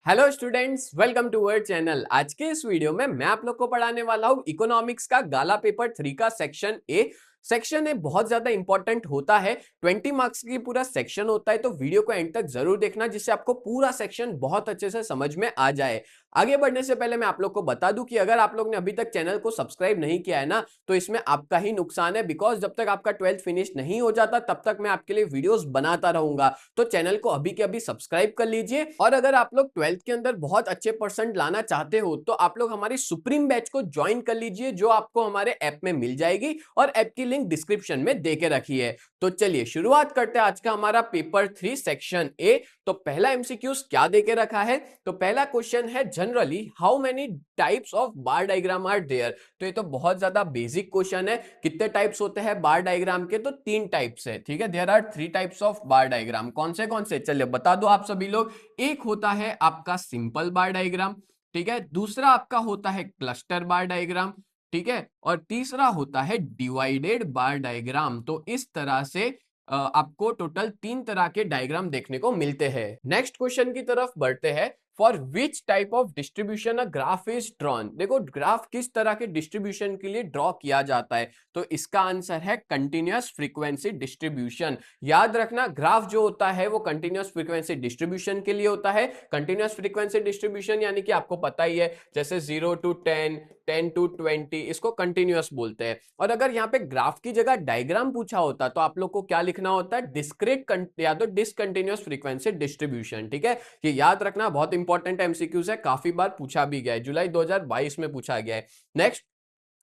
Hello students, welcome to our channel. आज के इस वीडियो में मैं आप लोग को पढ़ाने वाला हूँ इकोनॉमिक्स का गाला पेपर 3 का सेक्शन ए। सेक्शन ए बहुत ज्यादा इंपॉर्टेंट होता है, 20 मार्क्स की पूरा सेक्शन होता है, तो वीडियो को एंड तक जरूर देखना जिससे आपको पूरा सेक्शन बहुत अच्छे से समझ में आ जाए। आगे बढ़ने से पहले मैं आप लोग को बता दूं कि अगर आप लोग ने अभी तक चैनल को सब्सक्राइब नहीं किया है ना, तो इसमें आपका ही नुकसान है, बिकॉज जब तक आपका 12th फिनिश नहीं हो जाता तब तक मैं आपके लिए वीडियोस बनाता रहूंगा। तो चैनल को अभी के अभी सब्सक्राइब कर लीजिए। और अगर आप लोग 12th के अंदर बहुत अच्छे परसेंट लाना चाहते हो तो आप लोग हमारी सुप्रीम बैच को ज्वाइन कर लीजिए, जो आपको हमारे ऐप में मिल जाएगी और ऐप की लिंक डिस्क्रिप्शन में दे के रखी है। तो चलिए शुरुआत करते हैं आज का हमारा पेपर 3 सेक्शन ए। तो पहला एमसीक्यूज क्या दे के रखा है, तो पहला क्वेश्चन है generally how many types of bar diagram are there. तो ये तो बहुत ज्यादा बेसिक क्वेश्चन है। कितने टाइप्स होते हैं बार डायग्राम के, तो 3 टाइप्स है। ठीक है, there are 3 types of bar diagram. कौन से चलिए बता दो आप सभी लोग। एक होता है आपका सिंपल बार डायग्राम, ठीक है, दूसरा आपका होता है क्लस्टर बार डायग्राम, ठीक है, और तीसरा होता है डिवाइडेड बार डायग्राम। तो इस तरह से आपको टोटल 3 तरह के डायग्राम देखने को मिलते हैं। नेक्स्ट क्वेश्चन की तरफ बढ़ते हैं। For which type of distribution a graph is drawn. देखो ग्राफ किस तरह के डिस्ट्रीब्यूशन के लिए ड्रॉ किया जाता है, तो इसका आंसर है कंटिन्यूअस फ्रीक्वेंसी डिस्ट्रीब्यूशन। याद रखना, ग्राफ जो होता है वो कंटिन्यूअस फ्रीक्वेंसी डिस्ट्रीब्यूशन के लिए होता है। कंटिन्यूअस फ्रीक्वेंसी डिस्ट्रीब्यूशन यानी कि आपको पता ही है, जैसे 0 to 10, 10 to 20, इसको कंटिन्यूअस बोलते हैं। और अगर यहाँ पे ग्राफ की जगह डायग्राम पूछा होता तो आप लोग को क्या लिखना होता है, डिस्क्रीट या तो डिसकंटिन्यूअस फ्रीक्वेंसी डिस्ट्रीब्यूशन। ठीक है, ये याद रखना, बहुत इंपॉर्टेंट एमसीक्यूज है, काफी बार पूछा भी गया है, जुलाई 2022 में पूछा गया है। नेक्स्ट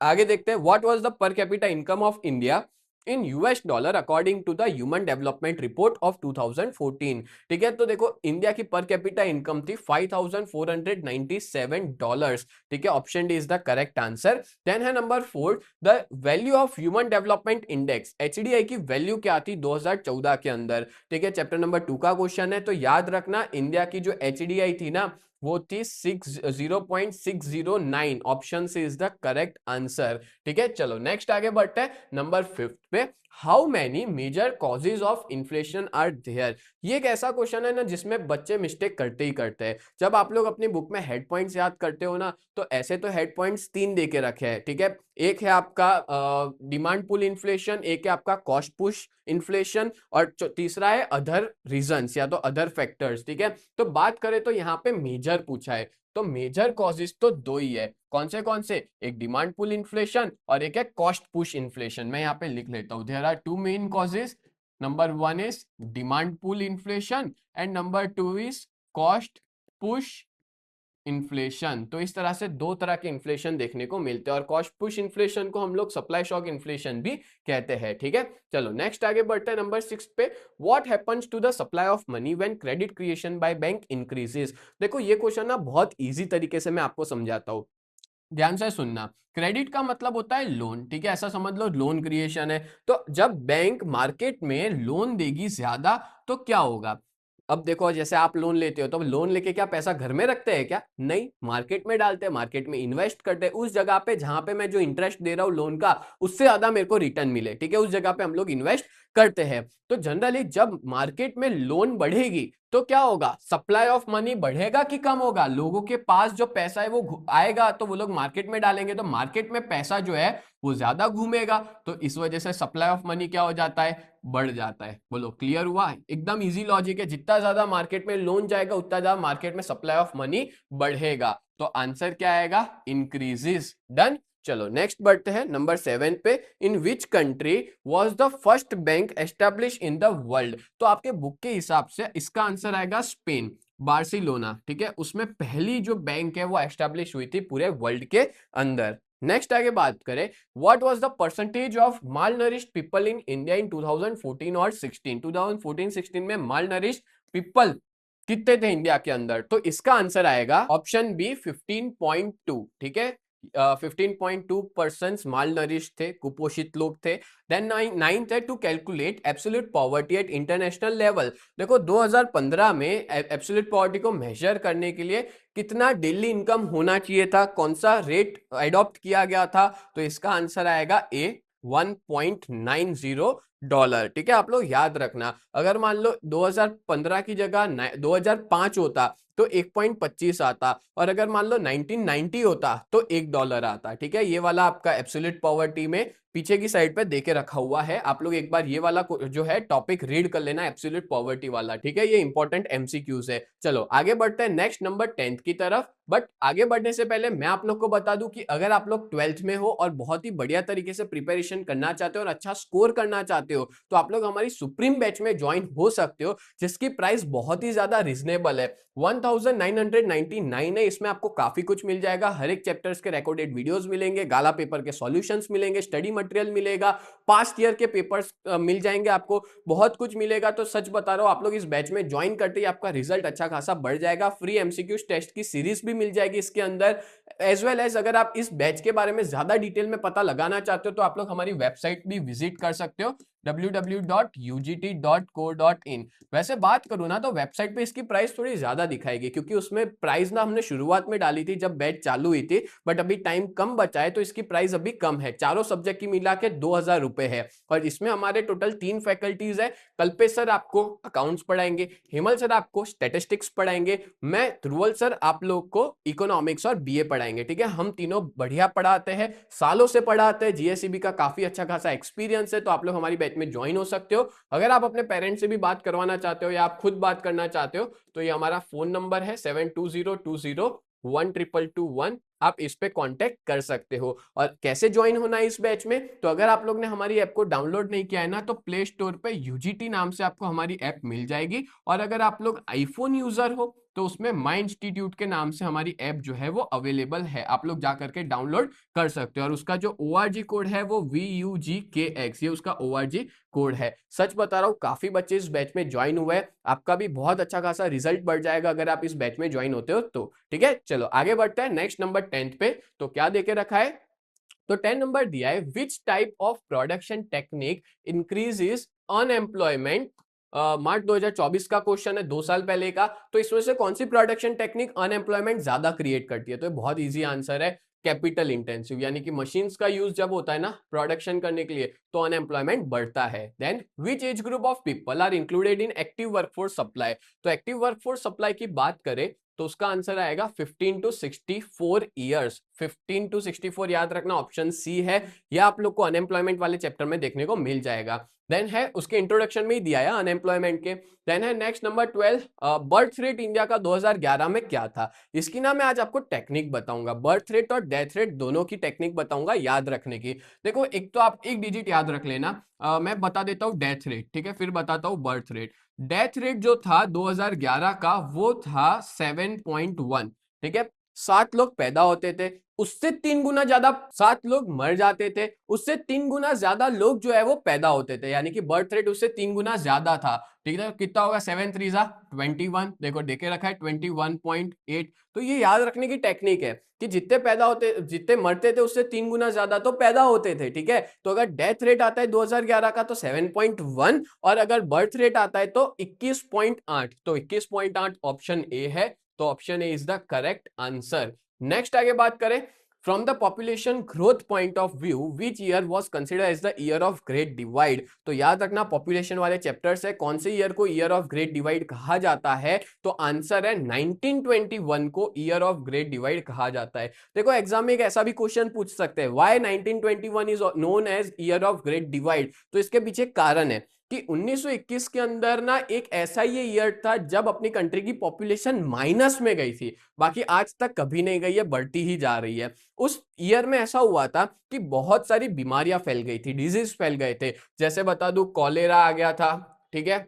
आगे देखते हैं। What was the per capita income of India in US dollar according to the human development report of 2014। ठीक है, तो देखो इंडिया की पर कैपिटा इनकम थी $5,497। ठीक है, option D is the correct answer. Then है number 4, the value of human development index, HDI की वैल्यू क्या थी 2014 के अंदर। ठीक है, चैप्टर नंबर 2 का क्वेश्चन है। तो याद रखना, इंडिया की जो एचडीआई थी ना, वो थी 0.609। Option C is the correct answer. ठीक है, चलो नेक्स्ट आगे बढ़ते हैं नंबर 5 पे। How many major causes of inflation are there. ये एक ऐसा क्वेश्चन है ना जिसमें बच्चे मिस्टेक करते ही करते हैं। जब आप लोग अपनी बुक में हेड पॉइंट्स याद करते हो ना, तो ऐसे तो हेड पॉइंट्स 3 दे के रखे हैं। ठीक है, एक है आपका डिमांड पुल इन्फ्लेशन, एक है आपका कॉस्ट पुश इन्फ्लेशन, और तीसरा है अदर रीजंस या तो अदर फैक्टर्स। ठीक है, तो बात करें तो यहाँ पे मेजर पूछा है, तो मेजर कॉजेज तो 2 ही है। कौन से, एक डिमांड पुल इन्फ्लेशन और एक है कॉस्ट पुश इन्फ्लेशन। मैं यहाँ पे लिख लेता हूँ, there are 2 main causes. Number 1 is demand pull inflation and number 2 is cost push inflation. तो इस तरह से 2 तरह के इन्फ्लेशन देखने को मिलते हैं, और कॉस्ट पुश इन्फ्लेशन को हम लोग सप्लाई शॉक इन्फ्लेशन भी कहते हैं। ठीक है, चलो नेक्स्ट आगे बढ़ते हैं नंबर 6 पे। What happens to the supply of money when credit creation by bank increases. देखो ये क्वेश्चन ना बहुत इजी तरीके से मैं आपको समझाता हूँ, ध्यान से सुनना। क्रेडिट का मतलब होता है लोन। ठीक है, ऐसा समझ लो लोन क्रिएशन है। तो जब बैंक मार्केट में लोन देगी ज्यादा तो क्या होगा। अब देखो, जैसे आप लोन लेते हो तो लोन लेके क्या पैसा घर में रखते हैं क्या, नहीं, मार्केट में डालते हैं, मार्केट में इन्वेस्ट करते हैं, उस जगह पे जहां पे मैं जो इंटरेस्ट दे रहा हूं लोन का, उससे ज्यादा मेरे को रिटर्न मिले। ठीक है, उस जगह पे हम लोग इन्वेस्ट करते हैं। तो जनरली जब मार्केट में लोन बढ़ेगी तो क्या होगा, सप्लाई ऑफ मनी बढ़ेगा कि कम होगा, लोगों के पास जो पैसा है वो आएगा, तो वो लोग मार्केट में डालेंगे, तो मार्केट में पैसा जो है वो ज्यादा घूमेगा, तो इस वजह से सप्लाई ऑफ मनी क्या हो जाता है, बढ़ जाता है। बोलो क्लियर हुआ, एकदम इजी लॉजिक है, जितना ज्यादा मार्केट में लोन जाएगा उतना ज्यादा मार्केट में सप्लाई ऑफ मनी बढ़ेगा। तो आंसर क्या आएगा, इंक्रीजेस। डन, चलो नेक्स्ट बढ़ते हैं नंबर 7 पे। In which country was the first bank establish in the world. तो आपके बुक के हिसाब से इसका आंसर आएगा स्पेन, बार्सिलोना। ठीक है, उसमें पहली जो बैंक है वो एस्टेब्लिश हुई थी पूरे वर्ल्ड के अंदर। नेक्स्ट आगे बात करें, what was the percentage of mall nourished people in India in 2014 और 16। 2014-16 में माल नरिश्ड पीपल कितने थे इंडिया के अंदर, तो इसका आंसर आएगा ऑप्शन बी 15.2। ठीक है, 15.2% माल नरिश थे, कुपोषित लोग थे। देन नाइन्थ है to calculate absolute poverty at international level. देखो 2015 में एब्सोल्यूट पॉवर्टी को मेजर करने के लिए कितना डेली इनकम होना चाहिए था, कौन सा रेट अडॉप्ट किया गया था, तो इसका आंसर आएगा ए 1.90 डॉलर। ठीक है, आप लोग याद रखना, अगर मान लो 2015 की जगह 2005 होता तो 1.25 आता, और अगर मान लो 1990 होता तो $1 आता। ठीक है, ये वाला आपका एब्सोल्यूट पॉवर्टी में पीछे की साइड पे देके रखा हुआ है, आप लोग एक बार ये वाला जो है टॉपिक रीड कर लेना, एब्सोल्यूट पॉवर्टी वाला। ठीक है, ये इंपॉर्टेंट एमसीक्यूज है। चलो आगे बढ़ते हैं नेक्स्ट नंबर 10th की तरफ। बट आगे बढ़ने से पहले मैं आप लोग को बता दूं कि अगर आप लोग 12th में हो और बहुत ही बढ़िया तरीके से प्रिपरेशन करना चाहते हो और अच्छा स्कोर करना चाहते हो, तो आप लोग हमारी सुप्रीम बैच में ज्वाइन हो सकते हो, जिसकी प्राइस बहुत ही ज्यादा रिजनेबल है, 1999 है। इसमें आपको काफी कुछ मिल जाएगा, हर एक चैप्टर्स के रिकॉर्डेड वीडियोस मिलेंगे, गाला पेपर के सॉल्यूशंस मिलेंगे, स्टडी मटेरियल मिलेगा, पास्ट ईयर के पेपर्स मिल जाएंगे, आपको बहुत कुछ मिलेगा। तो सच बता रहा हूं, आप लोग इस बैच में ज्वाइन करते ही आपका रिजल्ट अच्छा खासा बढ़ जाएगा। फ्री एमसीक्यू टेस्ट की सीरीज भी मिल जाएगी इसके अंदर, एज वेल एज अगर आप इस बैच के बारे में ज्यादा डिटेल में पता लगाना चाहते हो तो आप लोग हमारी वेबसाइट भी विजिट कर सकते हो, www.ugt.co.in। वैसे बात करूं ना तो वेबसाइट पे इसकी प्राइस थोड़ी ज्यादा दिखाएगी, क्योंकि उसमें प्राइस ना हमने शुरुआत में डाली थी जब बैच चालू हुई थी, बट अभी टाइम कम बचा है तो इसकी प्राइस अभी कम है, चारों सब्जेक्ट की मिला के 2000 रुपए है। और इसमें हमारे टोटल 3 फैकल्टीज है। कल्पेश सर आपको अकाउंट्स पढ़ाएंगे, हेमल सर आपको स्टैटिस्टिक्स पढ़ाएंगे, मैं ध्रुवल सर आप लोग को इकोनॉमिक्स और बीए पढ़ाएंगे। ठीक है, हम तीनों बढ़िया पढ़ाते हैं, सालों से पढ़ाते हैं, जीएसईबी का काफी अच्छा खासा एक्सपीरियंस है, तो आप लोग हमारी बैच में ज्वाइन हो सकते हो। अगर आप अपने पेरेंट्स से भी बात करवाना चाहते हो या आप खुद बात करना चाहते हो तो ये हमारा फोन नंबर है 7202012221, आप इस पे कांटेक्ट कर सकते हो। और कैसे ज्वाइन होना है इस बैच में, तो अगर आप लोग ने हमारी ऐप को डाउनलोड नहीं किया है ना, तो प्ले स्टोर पे यूजीटी नाम से आपको हमारी ऐप मिल जाएगी, और अगर आप लोग आईफोन यूजर हो तो उसमें माई इंस्टीट्यूट के नाम से हमारी ऐप जो है वो अवेलेबल है, आप लोग जाकर के डाउनलोड कर सकते हो। और उसका जो ORG कोड है वो VUGKX, ये उसका ORG कोड है। सच बता रहा हूँ, काफी बच्चे इस बैच में ज्वाइन हुए हैं, आपका भी बहुत अच्छा खासा रिजल्ट बढ़ जाएगा अगर आप इस बैच में ज्वाइन होते हो तो। ठीक है, चलो आगे बढ़ते हैं नेक्स्ट नंबर 10th पे। तो क्या देके रखा है, तो 10 नंबर दिया है, which type of production technique increases unemployment. March 2024 का क्वेश्चन है, 2 साल पहले का। तो इसमें से कौन सी प्रोडक्शन टेक्निक अनएम्प्लॉयमेंट ज्यादा क्रिएट करती है, तो बहुत इजी आंसर है, कैपिटल इंटेंसिव, यानी कि मशीन्स का यूज जब होता है ना प्रोडक्शन करने के लिए तो अनएम्प्लॉयमेंट बढ़ता है। Then which age group of people are included in active workforce supply, तो एक्टिव वर्कफोर्स सप्लाई की बात करें तो उसका आंसर आएगा 15 to 64 ईयर्स। 15 to 64 याद रखना, ऑप्शन सी है, यह आप लोग को अनएम्प्लॉयमेंट वाले चैप्टर में देखने को मिल जाएगा। देन है उसके इंट्रोडक्शन में ही दिया है अनएम्प्लॉयमेंट के। देन है next number 12, birth rate India का 2011 में क्या था। इसकी ना मैं आज आपको टेक्निक बताऊंगा, बर्थ रेट और डेथ रेट दोनों की टेक्निक बताऊंगा याद रखने की। देखो एक तो आप एक डिजिट याद रख लेना, मैं बता देता हूँ डेथ रेट, ठीक है, फिर बताता हूँ बर्थ रेट। डेथ रेट जो था 2011 का वो था 7.1। ठीक है, 7 लोग पैदा होते थे, उससे 3 गुना ज्यादा 7 लोग मर जाते थे, उससे 3 गुना ज्यादा लोग जो है वो पैदा होते थे, यानी कि बर्थ रेट उससे 3 गुना ज्यादा था। ठीक है, कितना होगा 7 3 21, देखो देखे रखा है 21.8। तो ये याद रखने की टेक्निक है कि जितने पैदा होते जितने मरते थे उससे 3 गुना ज्यादा तो पैदा होते थे। ठीक है, तो अगर डेथ रेट आता है 2011 का तो 7.1, और अगर बर्थ रेट आता है तो 21.8, तो 21.8 ऑप्शन ए है, तो option A is the correct answer. Next आगे बात करें, from the population growth point of view which year was considered as the year of great divide, तो याद रखना पॉपुलेशन वाले चैप्टर्स है, कौन से ईयर को ईयर ऑफ ग्रेट डिवाइड कहा जाता है, तो आंसर है 1921 को ईयर ऑफ ग्रेट डिवाइड कहा जाता है। देखो एग्जाम में एक ऐसा भी क्वेश्चन पूछ सकते हैं, why 1921 is known as year of great divide, तो इसके पीछे कारण है कि 1921 के अंदर ना एक ऐसा ये ईयर था जब अपनी कंट्री की पॉपुलेशन माइनस में गई थी, बाकी आज तक कभी नहीं गई है, बढ़ती ही जा रही है। उस ईयर में ऐसा हुआ था कि बहुत सारी बीमारियां फैल गई थी, डिजीज फैल गए थे, जैसे बता दूं कॉलेरा आ गया था, ठीक है,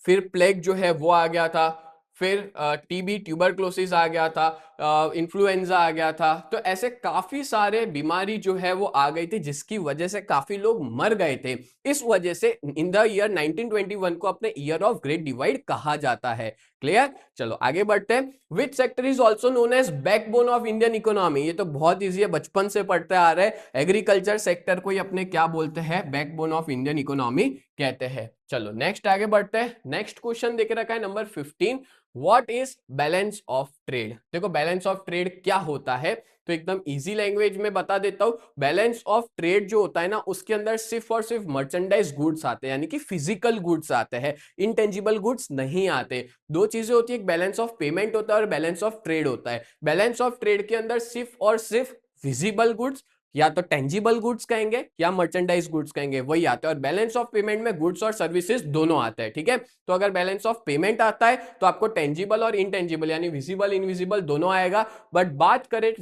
फिर प्लेग जो है वो आ गया था, फिर टीबी ट्यूबरक्लोसिस आ गया था, इन्फ्लुएंजा आ गया था, तो ऐसे काफी सारे बीमारी जो है वो आ गई थी जिसकी वजह से काफी लोग मर गए थे। इस वजह से इन द ईयर 1921 को अपने ईयर ऑफ ग्रेट डिवाइड कहा जाता है। क्लियर, चलो आगे बढ़ते हैं। Which sector is also known as backbone of Indian economy, ये तो बहुत ईजी है, बचपन से पढ़ते आ रहे हैं। एग्रीकल्चर सेक्टर को ही अपने क्या बोलते हैं, बैकबोन ऑफ इंडियन इकोनॉमी कहते हैं। चलो नेक्स्ट आगे बढ़ते हैं। नेक्स्ट क्वेश्चन देख रखा है number 15, what is balance of trade. देखो बैलेंस ऑफ ट्रेड क्या होता है, तो एकदम इजी लैंग्वेज में बता देता हूं। बैलेंस ऑफ ट्रेड जो होता है ना, उसके अंदर सिर्फ और सिर्फ मर्चेंडाइज गुड्स आते हैं, यानी कि फिजिकल गुड्स आते हैं, इंटेंजिबल गुड्स नहीं आते। दो चीजें होती है, एक बैलेंस ऑफ पेमेंट होता है और बैलेंस ऑफ ट्रेड होता है। बैलेंस ऑफ ट्रेड के अंदर सिर्फ और सिर्फ विजिबल गुड्स, या तो टेंजिबल गुड्स कहेंगे या मर्चेंडाइज गुड्स कहेंगे, वही आते हैं। और बैलेंस ऑफ पेमेंट में गुड्स और सर्विसेज दोनों आते हैं, ठीक है। तो अगर बैलेंस ऑफ पेमेंट आता है तो आपको टेंजिबल और इनटेंजिबल यानी विजिबल इनविजिबल दोनों आएगा। बट बात करें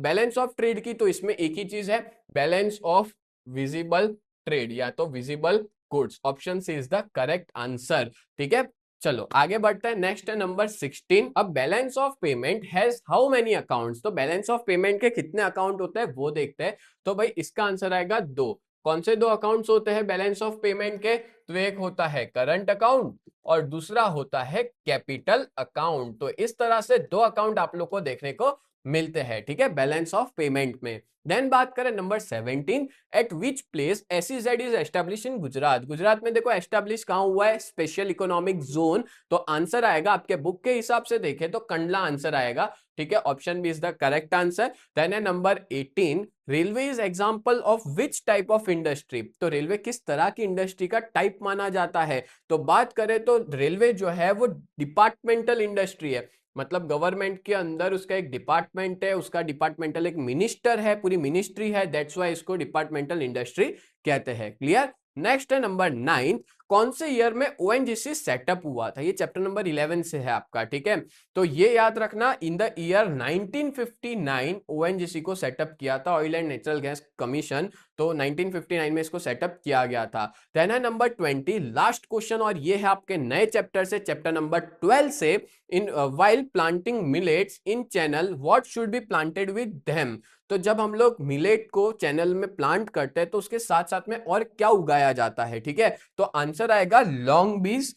बैलेंस ऑफ ट्रेड की, तो इसमें एक ही चीज है, बैलेंस ऑफ विजिबल ट्रेड या तो visible goods. Option C is the correct answer, ठीक है। चलो आगे बढ़ते हैं। नेक्स्ट है नंबर 16। अब balance of payment has how many accounts. तो बैलेंस ऑफ पेमेंट के कितने अकाउंट होते हैं वो देखते हैं। तो भाई इसका आंसर आएगा 2। कौन से 2 अकाउंट्स होते हैं बैलेंस ऑफ पेमेंट के, तो एक होता है करंट अकाउंट और दूसरा होता है कैपिटल अकाउंट। तो इस तरह से 2 अकाउंट आप लोग को देखने को मिलते हैं, ठीक है, बैलेंस ऑफ पेमेंट में। देन बात करें number 17, eight which place SEZ is establish in Gujarat. Gujarat में देखो एस्टेब्लिश कहां हुआ है, स्पेशल इकोनॉमिक जोन। तो आंसर आएगा आपके बुक के हिसाब से देखें तो कंडला आंसर आएगा, ठीक है। Option B is the correct answer. Then है number 18, railway is example of which type of industry. तो रेलवे किस तरह की इंडस्ट्री का टाइप माना जाता है, तो बात करें तो रेलवे जो है वो डिपार्टमेंटल इंडस्ट्री है। मतलब गवर्नमेंट के अंदर उसका एक डिपार्टमेंट है, उसका डिपार्टमेंटल एक मिनिस्टर है, पूरी मिनिस्ट्री है, दैट्स व्हाई इसको डिपार्टमेंटल इंडस्ट्री कहते हैं। क्लियर। नेक्स्ट है नंबर 9, कौन से ईयर में ONGC सेटअप हुआ था। ये चैप्टर नंबर 11 से है आपका, ठीक है। तो ये याद रखना, इन द ईयर 1959 ONGC को सेटअप किया था, oil and natural gas commission. तो 1959 में इसको सेटअप किया गया था। देन है नंबर 20, लास्ट क्वेश्चन, और ये है आपके नए चैप्टर से, चैप्टर नंबर 12 से। In while planting millets in channel what should be planted with them. तो जब हम लोग मिलेट को चैनल में प्लांट करते हैं तो उसके साथ साथ में और क्या उगाया जाता है, ठीक है। तो आंसर आएगा लॉन्ग बीन्स,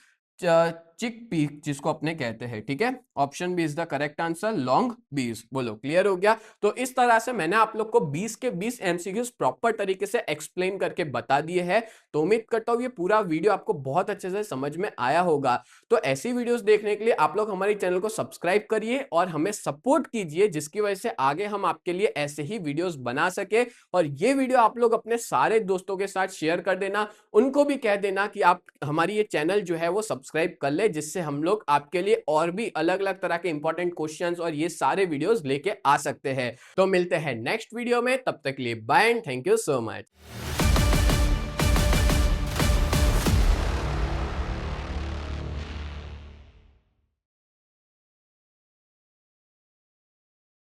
चिक पी जिसको अपने कहते हैं, ठीक है। Option B is the correct answer, long बीज। बोलो क्लियर हो गया। तो इस तरह से मैंने आप लोग को 20 के 20 MCQs प्रॉपर तरीके से एक्सप्लेन करके बता दिए हैं। तो उम्मीद करता हूं ये पूरा वीडियो आपको बहुत अच्छे से समझ में आया होगा। तो ऐसी वीडियोस देखने के लिए आप लोग हमारे चैनल को सब्सक्राइब करिए और हमें सपोर्ट कीजिए, जिसकी वजह से आगे हम आपके लिए ऐसे ही वीडियोस बना सके। और ये वीडियो आप लोग अपने सारे दोस्तों के साथ शेयर कर देना, उनको भी कह देना कि आप हमारी ये चैनल जो है वो सब्सक्राइब कर ले, जिससे हम लोग आपके लिए और भी अलग अलग तरह के इंपॉर्टेंट क्वेश्चंस और ये सारे वीडियोस लेके आ सकते हैं। तो मिलते हैं नेक्स्ट वीडियो में, तब तक के लिए bye and thank you so much.